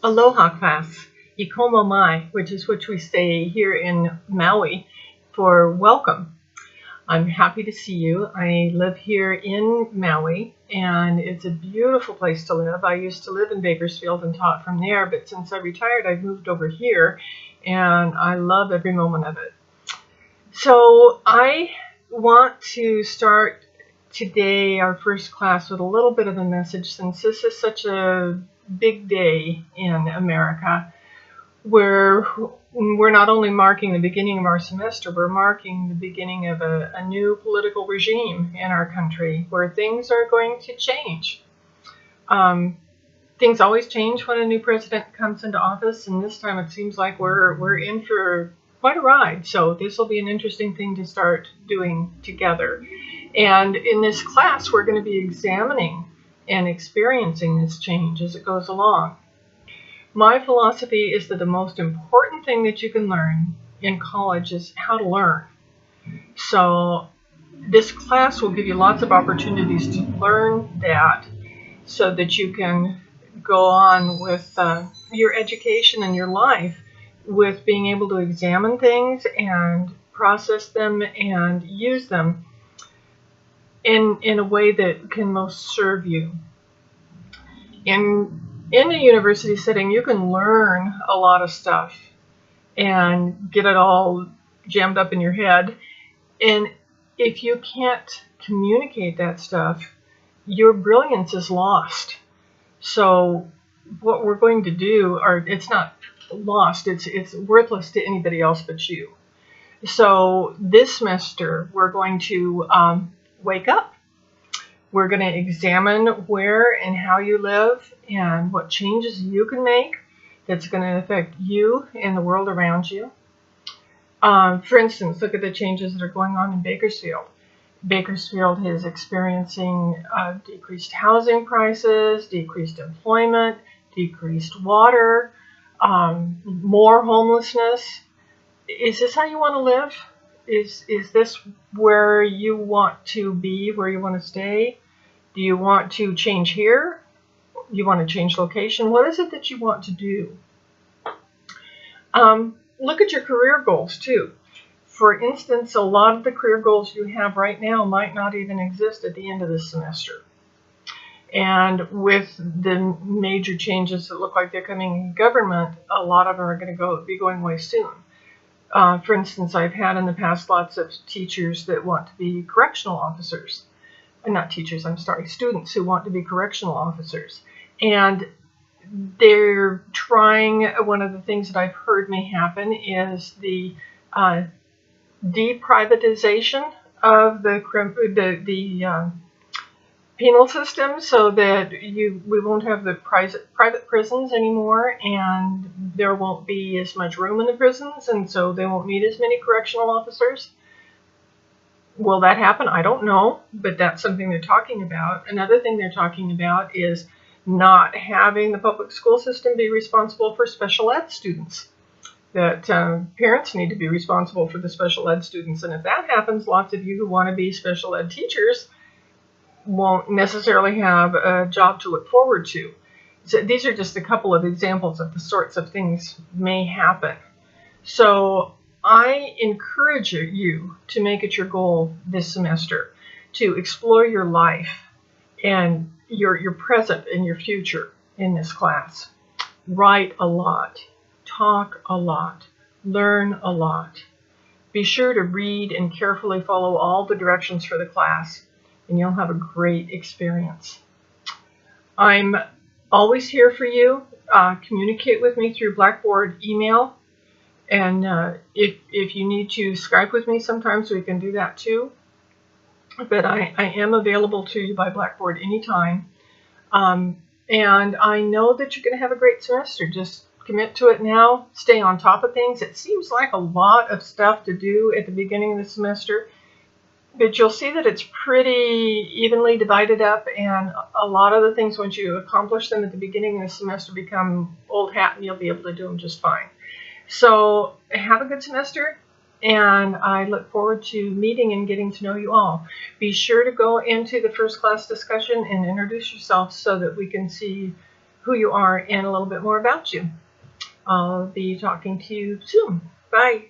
Aloha class, Ikomo Mai, which is what we say here in Maui for welcome. I'm happy to see you. I live here in Maui, and it's a beautiful place to live. I used to live in Bakersfield and taught from there, but since I retired, I've moved over here, and I love every moment of it. So I want to start today, our first class, with a little bit of a message, since this is such a big day in America, where we're not only marking the beginning of our semester, we're marking the beginning of a new political regime in our country, where things are going to change. Things always change when a new president comes into office, and this time it seems like we're in for quite a ride. So this will be an interesting thing to start doing together. And in this class, we're going to be examining and experiencing this change as it goes along. My philosophy is that the most important thing that you can learn in college is how to learn. So this class will give you lots of opportunities to learn that so that you can go on with your education and your life with being able to examine things and process them and use them in a way that can most serve you. In a university setting, you can learn a lot of stuff and get it all jammed up in your head. And if you can't communicate that stuff, your brilliance is lost. So what we're going to do, or it's not lost, it's worthless to anybody else but you. So this semester, we're going to wake up. We're going to examine where and how you live and what changes you can make that's going to affect you and the world around you. For instance, look at the changes that are going on in Bakersfield. Bakersfield is experiencing decreased housing prices, decreased employment, decreased water, more homelessness. Is this how you want to live? Is this where you want to be, where you want to stay? Do you want to change here? You want to change location? What is it that you want to do? Look at your career goals too. For instance, a lot of the career goals you have right now might not even exist at the end of this semester. And with the major changes that look like they're coming in government, a lot of them are going to be going away soon. For instance, I've had in the past lots of teachers that want to be correctional officers. Not teachers, I'm sorry, students who want to be correctional officers. And they're trying, one of the things that I've heard may happen is the deprivatization of the penal system, so that we won't have the private prisons anymore, and there won't be as much room in the prisons, and so they won't need as many correctional officers. Will that happen? I don't know, but that's something they're talking about. Another thing they're talking about is not having the public school system be responsible for special ed students. That parents need to be responsible for the special ed students, and if that happens, lots of you who want to be special ed teachers won't necessarily have a job to look forward to. So these are just a couple of examples of the sorts of things may happen. So I encourage you to make it your goal this semester to explore your life and your present and your future in this class. Write a lot, talk a lot, learn a lot. Be sure to read and carefully follow all the directions for the class, and you'll have a great experience. I'm always here for you. Communicate with me through Blackboard email. And if you need to Skype with me sometimes, we can do that too. But I am available to you by Blackboard anytime. And I know that you're going to have a great semester. Just commit to it now. Stay on top of things. It seems like a lot of stuff to do at the beginning of the semester, but you'll see that it's pretty evenly divided up, and a lot of the things, once you accomplish them at the beginning of the semester, become old hat, and you'll be able to do them just fine. So have a good semester, and I look forward to meeting and getting to know you all. Be sure to go into the first class discussion and introduce yourself so that we can see who you are and a little bit more about you. I'll be talking to you soon. Bye.